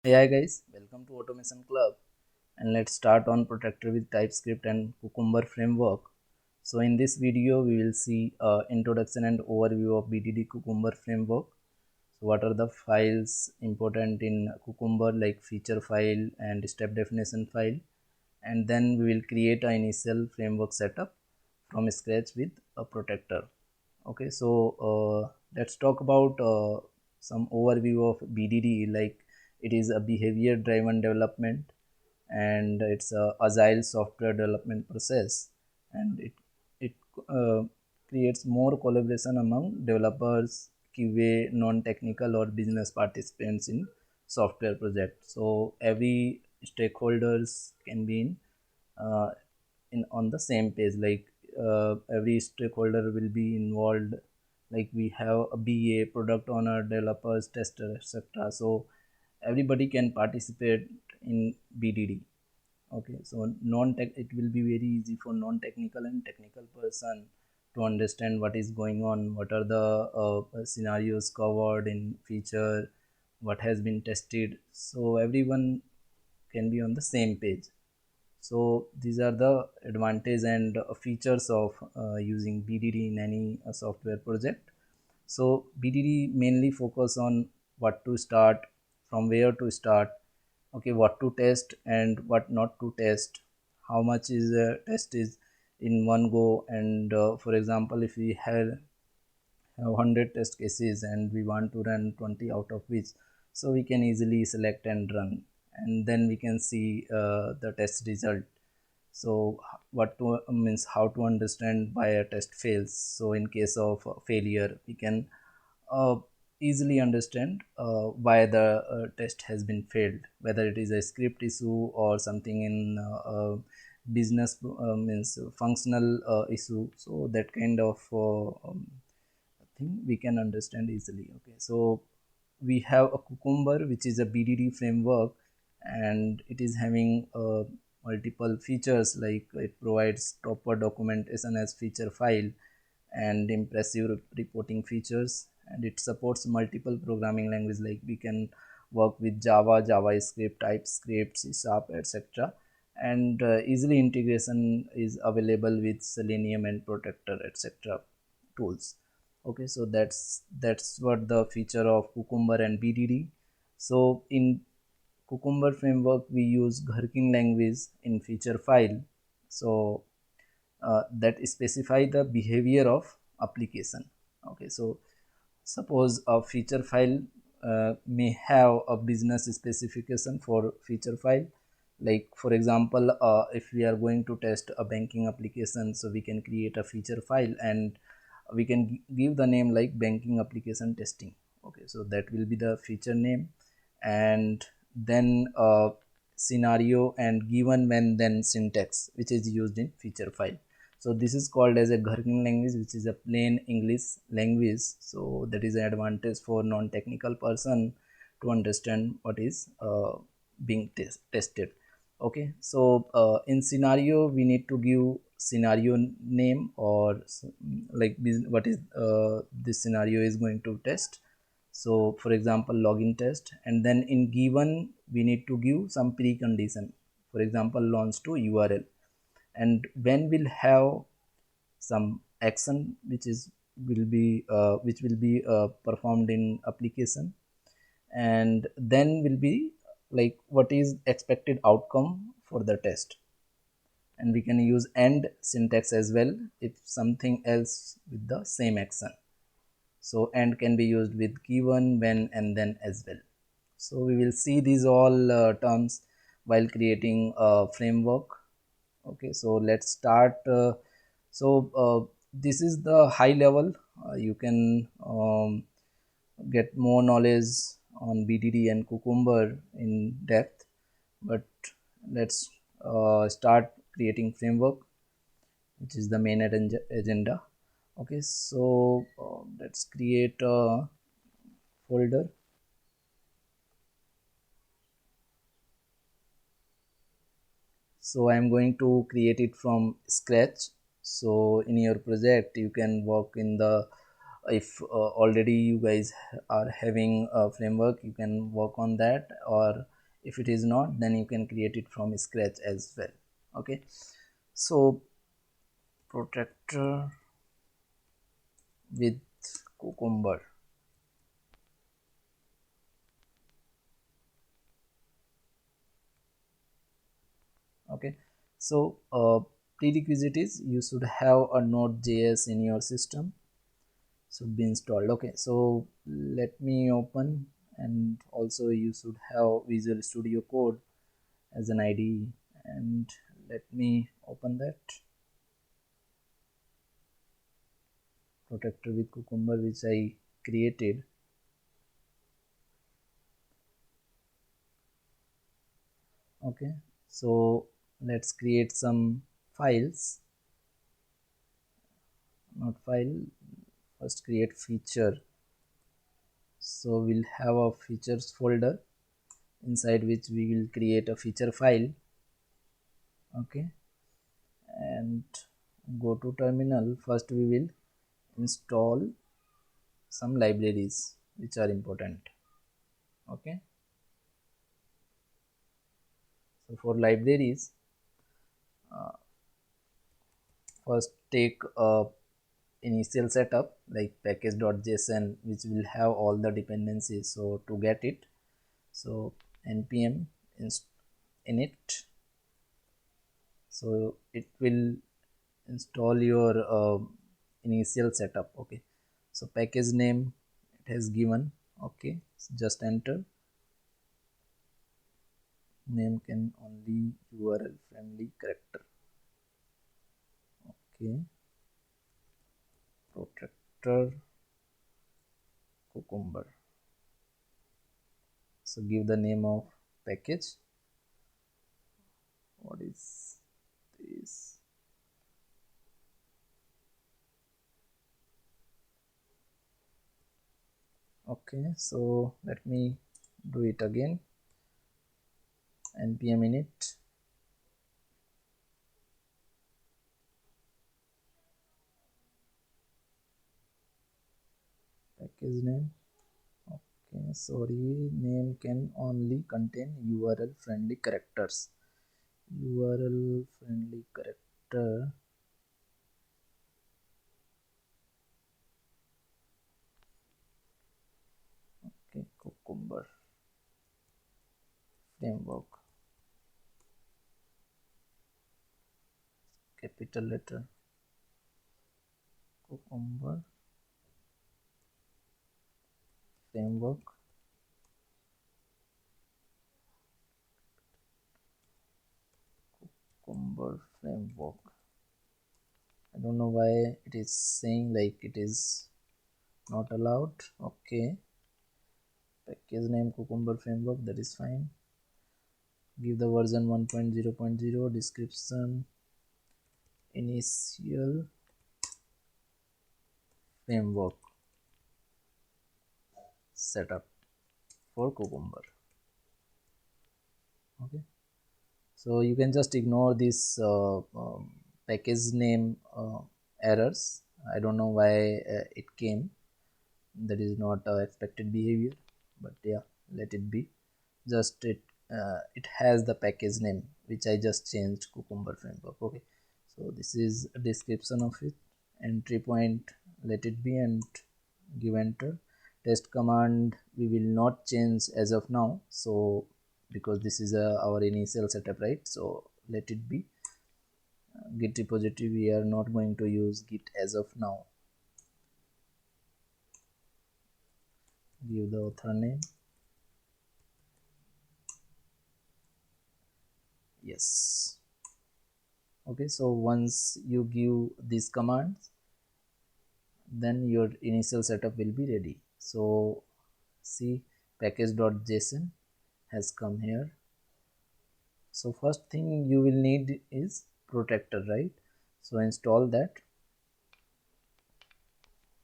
Hey hi guys, welcome to Automation Club, and let's start on Protractor with TypeScript and Cucumber framework. So in this video we will see introduction and overview of BDD Cucumber framework. So what are the files important in Cucumber, like feature file and step definition file, and then we will create an initial framework setup from scratch with a Protractor. Okay, so let's talk about some overview of BDD. Like, it is a behavior driven development, and it's a agile software development process, and it uh, creates more collaboration among developers, QA, non-technical or business participants in software project. So every stakeholders can be uh, in on the same page. Like, every stakeholder will be involved. Like, we have a BA, product owner, developers, tester, etc. So everybody can participate in BDD. Okay, so non-tech, it will be very easy for non-technical and technical person to understand what is going on, what are the scenarios covered in feature, what has been tested. So everyone can be on the same page. So these are the advantage and features of using BDD in any software project. So BDD mainly focus on what to start, from where to start, okay, what to test and what not to test, how much is a test is in one go. And for example, if we have 100 test cases and we want to run 20 out of which, so we can easily select and run, and then we can see the test result. So what to means how to understand why a test fails. So in case of failure, we can uh, easily understand why the test has been failed, whether it is a script issue or something in business, means functional issue. So that kind of thing we can understand easily. Okay, so we have a Cucumber, which is a BDD framework, and it is having multiple features. Like, it provides proper documentation as feature file and impressive reporting features, and it supports multiple programming languages. Like, we can work with Java, JavaScript, TypeScript, C Sharp, etc. And easily integration is available with Selenium and Protractor, etc. tools. Okay, so that's what the feature of Cucumber and BDD. So in Cucumber framework, we use Gherkin language in feature file. So that specify the behavior of application. Okay, so suppose a feature file may have a business specification for feature file. Like, for example, if we are going to test a banking application, so we can create a feature file and we can give the name like banking application testing. Okay, so that will be the feature name. And then scenario and given when then syntax, which is used in feature file. So this is called as a Gherkin language, which is a plain English language. So that is an advantage for non-technical person to understand what is being tested. Okay, so in scenario, we need to give scenario name, or like what is this scenario is going to test. So for example, login test. And then in given, we need to give some precondition, for example, launch to URL. And when we'll have some action which will be performed in application, and then will be like what is expected outcome for the test. And we can use end syntax as well if something else with the same action. So end can be used with given, when, and then as well. So we will see these all terms while creating a framework. Okay, so let's start. So this is the high level. You can get more knowledge on BDD and Cucumber in depth, but let's start creating framework, which is the main agenda. Okay, so let's create a folder. So I am going to create it from scratch. So in your project, you can work in the if already you guys are having a framework, you can work on that, or if it is not, then you can create it from scratch as well. Okay, so Protractor with Cucumber. Okay, so prerequisite is you should have a Node.js in your system, should be installed. Okay, so let me open, and also you should have Visual Studio Code as an IDE, and let me open that Protractor with Cucumber which I created. Okay, so let's create some files, not file, first create feature. So we'll have a features folder inside which we will create a feature file. Okay, and go to terminal. First we will install some libraries which are important. Okay, so for libraries, first take a initial setup like package.json which will have all the dependencies. So to get it, so npm init, so it will install your initial setup. Okay, so package name it has given. Okay, so just enter. Name can only URL friendly character. Okay, Protractor Cucumber. So give the name of package. What is this? Okay, so let me do it again. npm init, package name. Okay, sorry, name can only contain URL friendly characters. URL friendly character. Okay, Cucumber framework, capital letter, Cucumber framework. Cucumber framework. I don't know why it is saying like it is not allowed. Okay, package name Cucumber framework, that is fine. Give the version 1.0.0, description initial framework setup for Cucumber. Okay, so you can just ignore this package name errors. I don't know why it came. That is not expected behavior, but yeah, let it be. Just it has the package name which I just changed, Cucumber framework. Okay, so this is a description of it. Entry point, let it be, and give enter. Test command we will not change as of now, so because this is our initial setup, right? So let it be. Git repository we are not going to use git as of now. Give the author name. Yes. Okay, so once you give these commands, then your initial setup will be ready. So see, package.json has come here. So first thing you will need is Protractor, right? So install that.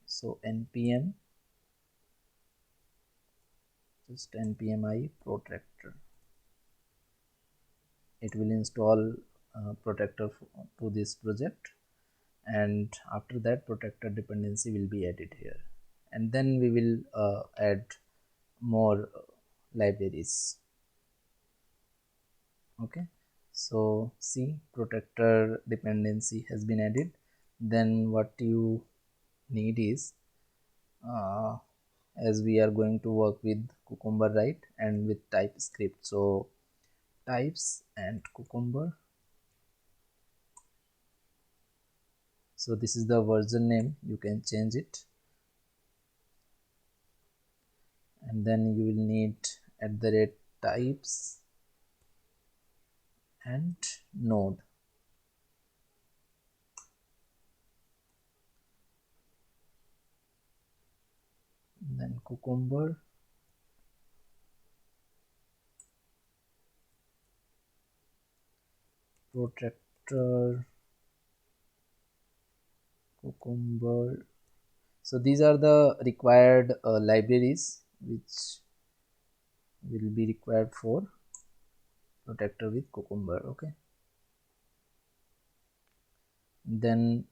So npm, just npm I Protractor. It will install Protractor to this project, and after that Protractor dependency will be added here, and then we will add more libraries. Okay, so see, Protractor dependency has been added. Then what you need is uh, as we are going to work with Cucumber, right, and with TypeScript, so types and Cucumber. So this is the version name, you can change it, and then you will need @types and node, then Cucumber, Protractor, Cucumber. So these are the required libraries which will be required for Protractor with Cucumber. Okay, then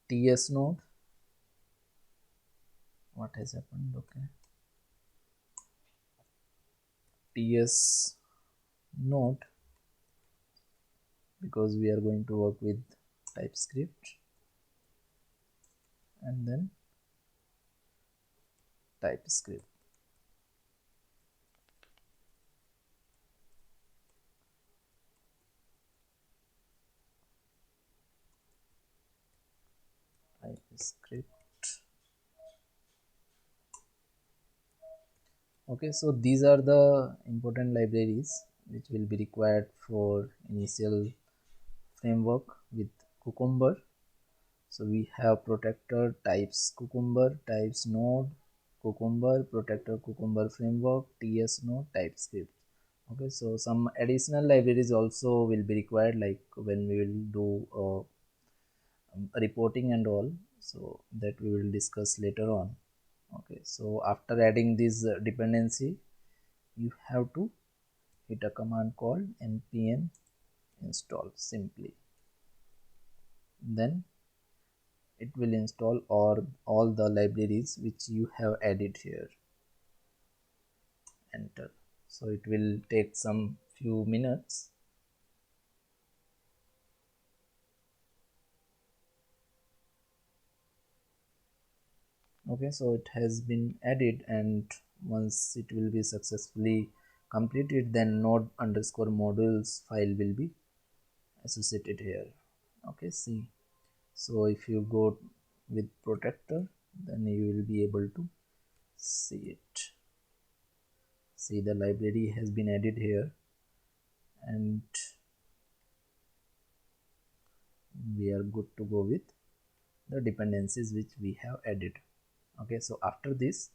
TS node. What has happened? Okay, TS node, because we are going to work with TypeScript, and then TypeScript. TypeScript. Okay, so these are the important libraries which will be required for initial framework with Cucumber. So we have Protractor, types Cucumber, types node, Cucumber, Protractor, Cucumber framework, TS node, TypeScript. Okay, so some additional libraries also will be required, like when we will do reporting and all, so that we will discuss later on. Okay, so after adding this dependency, you have to hit a command called npm install simply, then it will install all the libraries which you have added here. Enter. So it will take some few minutes. Okay, so it has been added, and once it will be successfully completed, then node underscore modules file will be associated here. Okay, see, so if you go with Protractor, then you will be able to see it. See, the library has been added here, and we are good to go with the dependencies which we have added. Okay, so after this,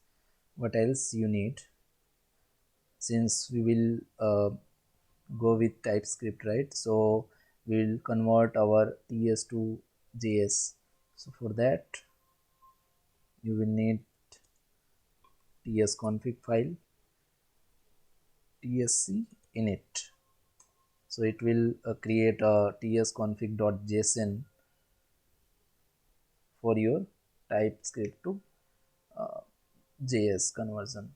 what else you need, since we will go with TypeScript, right, so we'll convert our TS to JS. So for that you will need tsconfig file, tsc init. So it will create a tsconfig.json for your TypeScript to JS conversion.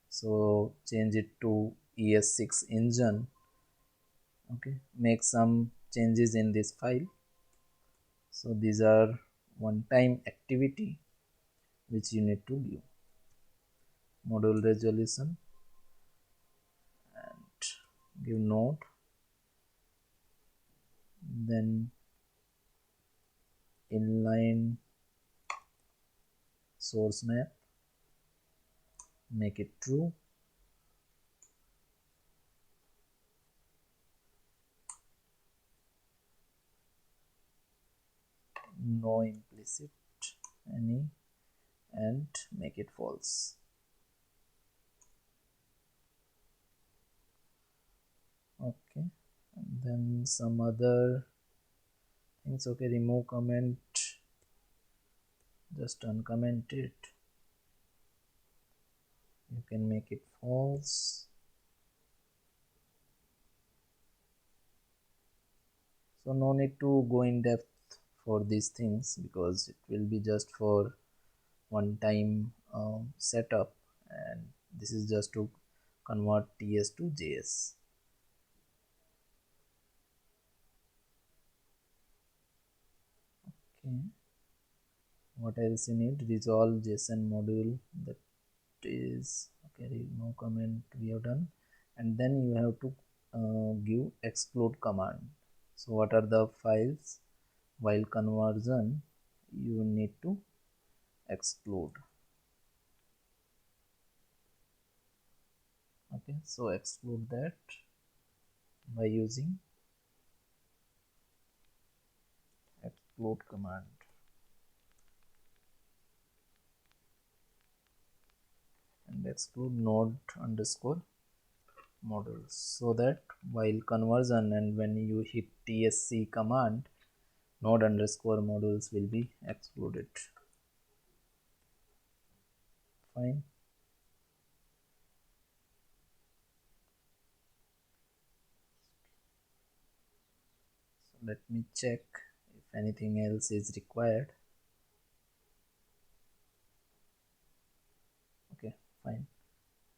So change it to ES6 engine. Okay, make some changes in this file. So these are one-time activity which you need to give. Module resolution and give node, then inline source map, make it true, no implicit any, and make it false. Okay, and then some other things. Okay, remove comment, just uncomment it, you can make it false. So no need to go in depth for these things because it will be just for one time setup, and this is just to convert TS to JS. Okay, what else you need? Resolve JSON module, that is okay, no comment we have done. And then you have to give exclude command. So what are the files? While conversion you need to exclude. Okay, so exclude that by using exclude command. And exclude node underscore modules, so that while conversion and when you hit tsc command, node underscore modules will be excluded. Fine. So let me check if anything else is required. Okay, fine.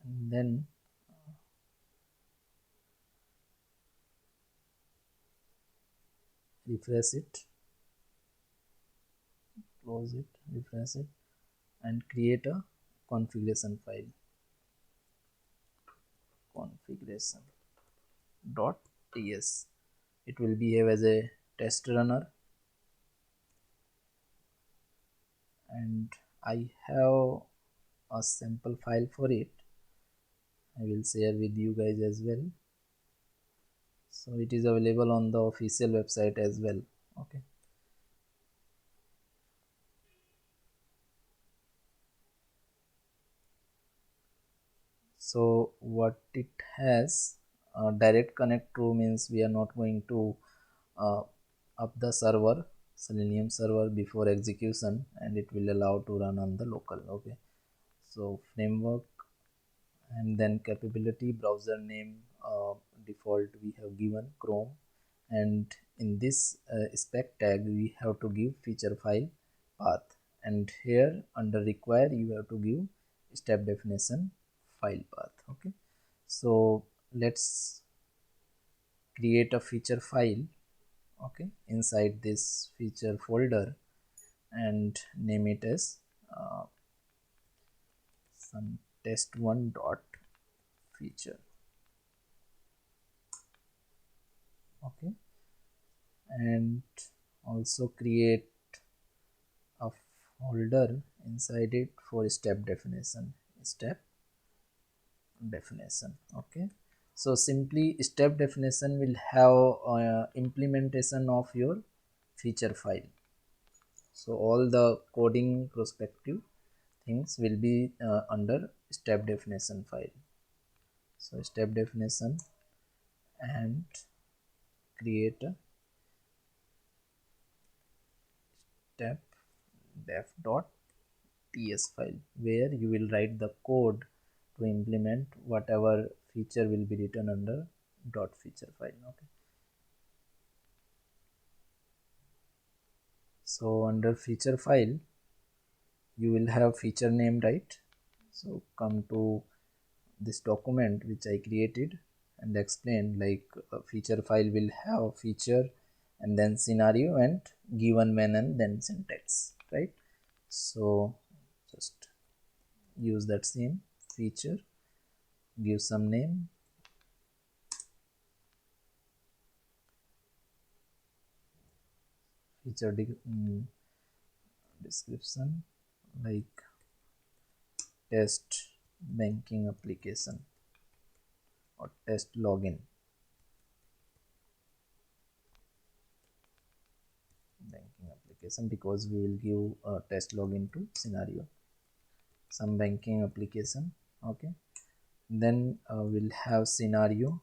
And then refresh it, close it, refresh it, and create a configuration file. Configuration dot ts. It will behave as a test runner, and I have a sample file for it. I will share with you guys as well. So it is available on the official website as well. Okay. So what it has, direct connect to means we are not going to uh, up the server, Selenium server, before execution, and it will allow to run on the local. Okay. So framework, and then capability, browser name, default we have given Chrome, and in this spec tag we have to give feature file path, and here under require you have to give step definition file path. Okay, so let's create a feature file, okay, inside this feature folder, and name it as some test1 dot feature. Okay, and also create a folder inside it for step definition. Okay, so simply step definition will have implementation of your feature file. So all the coding perspective things will be under step definition file. So step definition, and create a step def dot ts file where you will write the code to implement whatever feature will be written under dot feature file. Okay, so under feature file you will have feature name, right? So come to this document which I created and explain, like a feature file will have feature and then scenario and given when and then syntax, right? So just use that same feature, give some name, feature description like test banking application or test login banking application, because we will give a test login to scenario, some banking application. Okay, then we'll have scenario,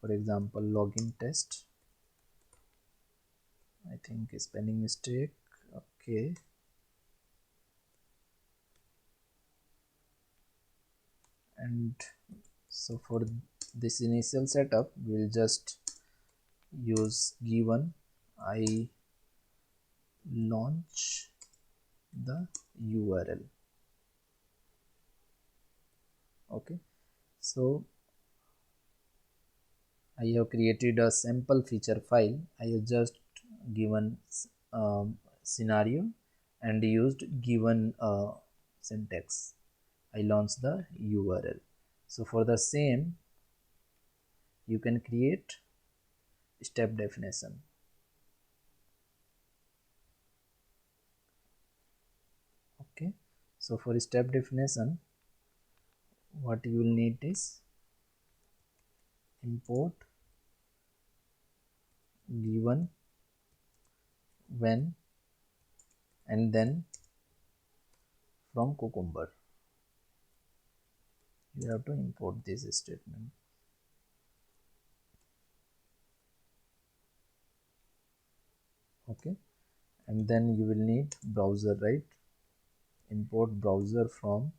for example login test. I think spelling mistake. Okay, and so for this initial setup we'll just use given I launch the URL. Okay, so I have created a sample feature file. I have just given scenario and used given syntax. I launch the URL. So for the same, you can create step definition. Okay, so for step definition, what you will need is import given when and then from Cucumber. You have to import this statement. Okay, and then you will need browser, right? Import browser from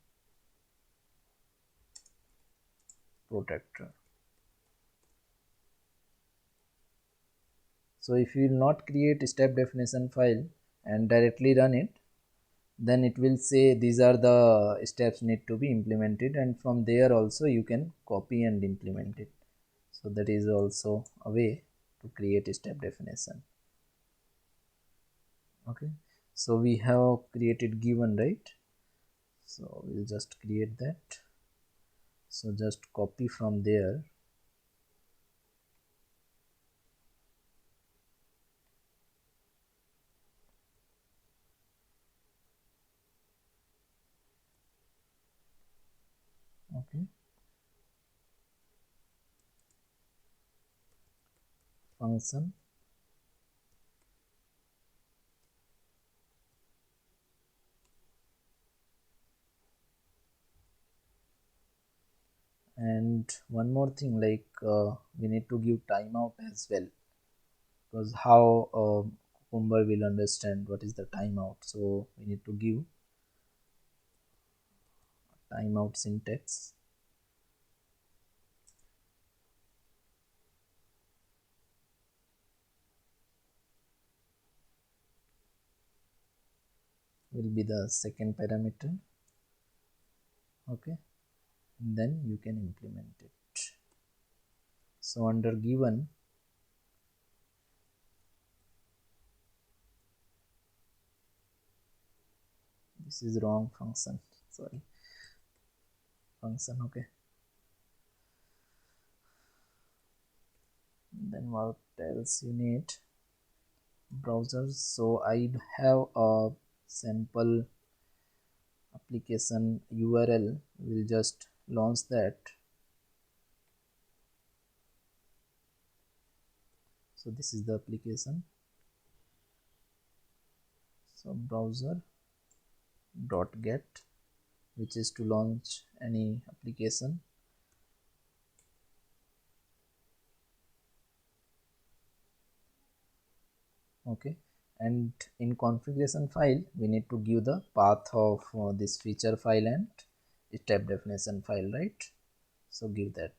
Protractor. So if you will not create step definition file and directly run it, then it will say these are the steps need to be implemented, and from there also you can copy and implement it. So that is also a way to create a step definition. Okay, so we have created given, right? So we'll just create that. So just copy from there. Okay, function and one more thing, like we need to give timeout as well, because how Cucumber will understand what is the timeout. So we need to give timeout syntax. Will be the second parameter. Okay, and then you can implement it. So under given, this is wrong function, sorry, function. Okay, then what else you need? Browsers. So I have a sample application URL. We'll just launch that. So this is the application. So browser dot get, which is to launch any application. Okay, and in configuration file we need to give the path of this feature file and step definition file, right? So give that.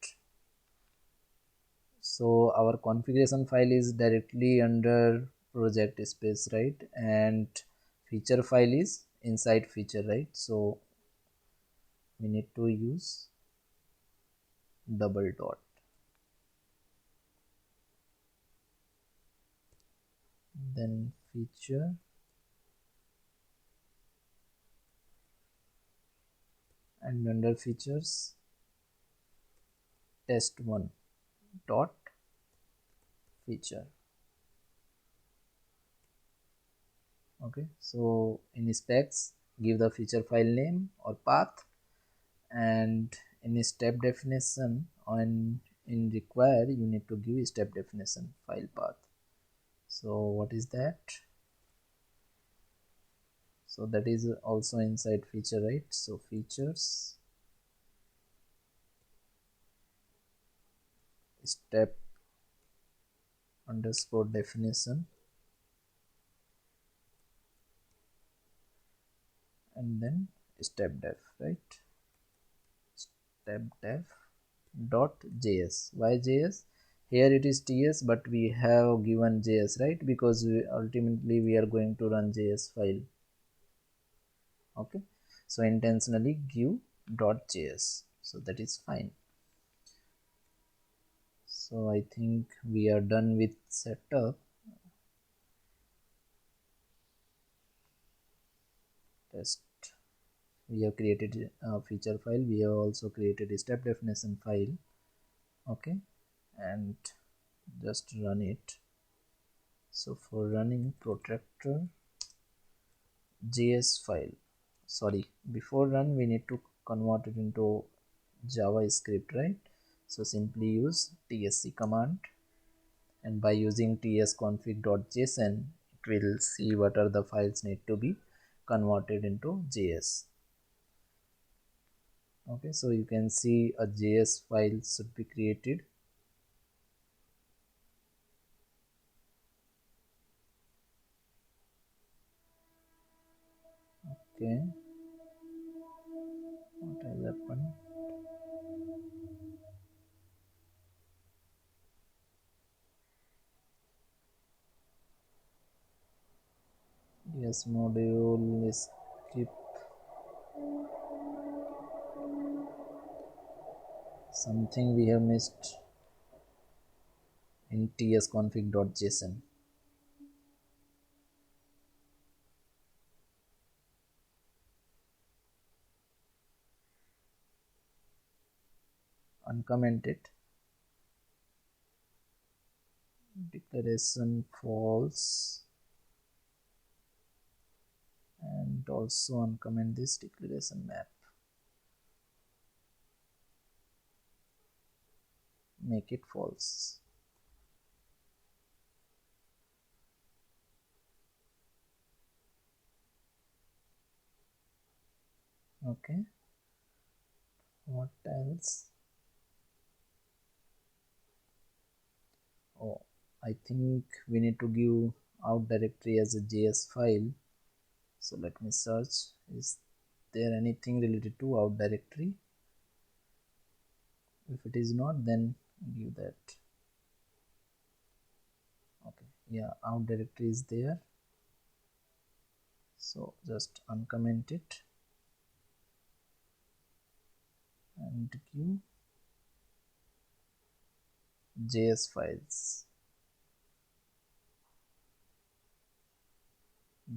So our configuration file is directly under project space, right? And feature file is inside feature, right? So we need to use double dot. Then feature and under features test1 dot feature. Okay, so in specs give the feature file name or path, and in step definition on in require you need to give step definition file path. So what is that? So that is also inside feature, right? So features step underscore definition and then step def, right? Step def dot js. Why js? here it is ts, but we have given js, right? Because ultimately we are going to run js file. Okay, so intentionally give .js, so that is fine. So I think we are done with setup. Test, we have created a feature file, we have also created a step definition file. Okay, and just run it. So for running protractor js file, sorry, before run we need to convert it into javascript, right? So simply use tsc command, and by using tsconfig.json it will see what are the files need to be converted into js. Okay, so you can see a js file should be created. Okay, what has happened? Yes, module is keep something we have missed in tsconfig.json. Uncomment it, declaration false, and also uncomment this declaration map, make it false. Okay, what else? Oh, I think we need to give out directory as a js file. So let me search, is there anything related to out directory? If it is not, then give that. Okay, yeah, out directory is there, so just uncomment it and give js files,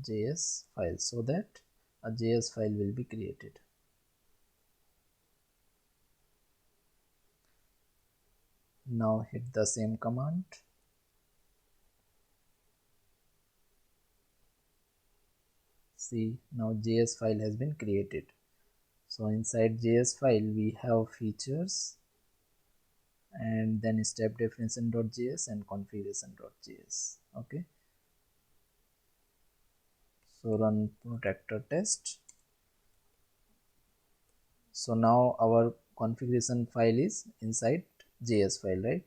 js file, so that a js file will be created. Now hit the same command. See, now js file has been created. So inside js file we have features, and then step definition.js and configuration.js. Okay, so run protractor test. So now our configuration file is inside js file, right?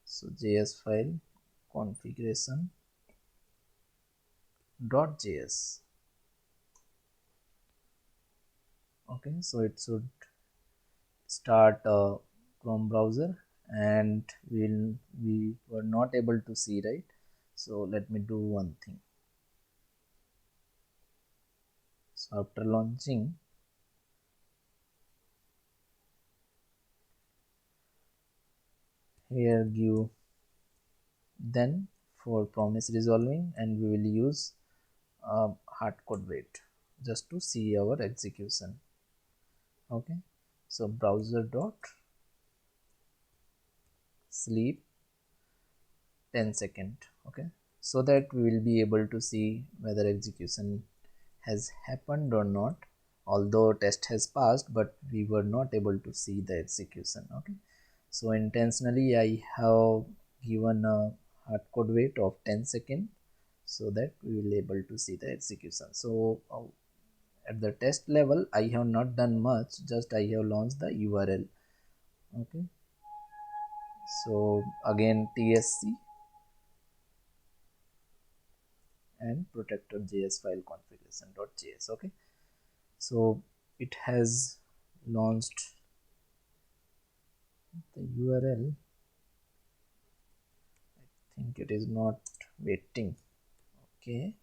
So js file configuration.js. okay, so it should start Chrome browser, and we were not able to see, right? So let me do one thing. So after launching, here give then for promise resolving, and we will use hard code wait just to see our execution. Okay, so browser dot sleep 10 seconds. Okay, so that we will be able to see whether execution has happened or not, although test has passed, but we were not able to see the execution. Okay, so intentionally I have given a hard code wait of 10 seconds so that we will able to see the execution. So at the test level I have not done much, just I have launched the URL. Okay, so again tsc and protractor.js file configuration.js. Okay, so it has launched the URL. think it is not waiting. Okay,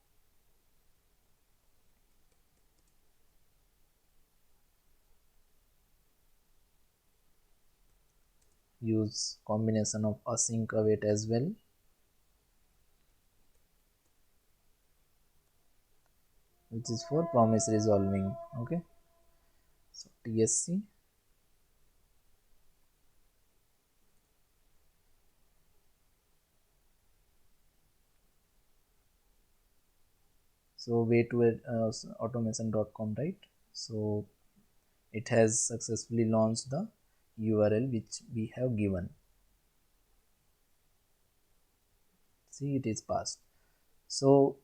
use combination of async await as well, which is for promise resolving. Okay, so tsc, so wait to automation.com, right? So it has successfully launched the URL which we have given. See, it is passed. So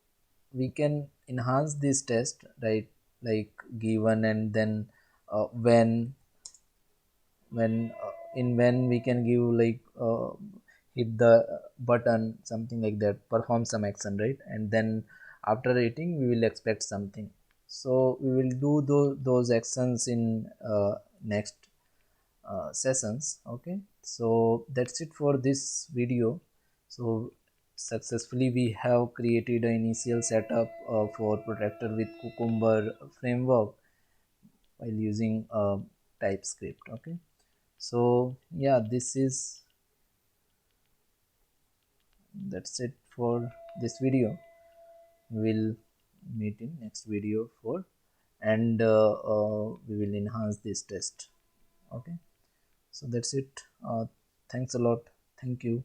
we can enhance this test, right? Like given, and then when we can give like hit the button, something like that, perform some action, right? And then after hitting we will expect something. So we will do those actions in next sessions. Okay, so that's it for this video. So successfully we have created an initial setup for Protractor with Cucumber framework while using TypeScript. Okay, so yeah, that's it for this video. We'll meet in next video for, and we will enhance this test. Okay, so that's it. Thanks a lot. Thank you.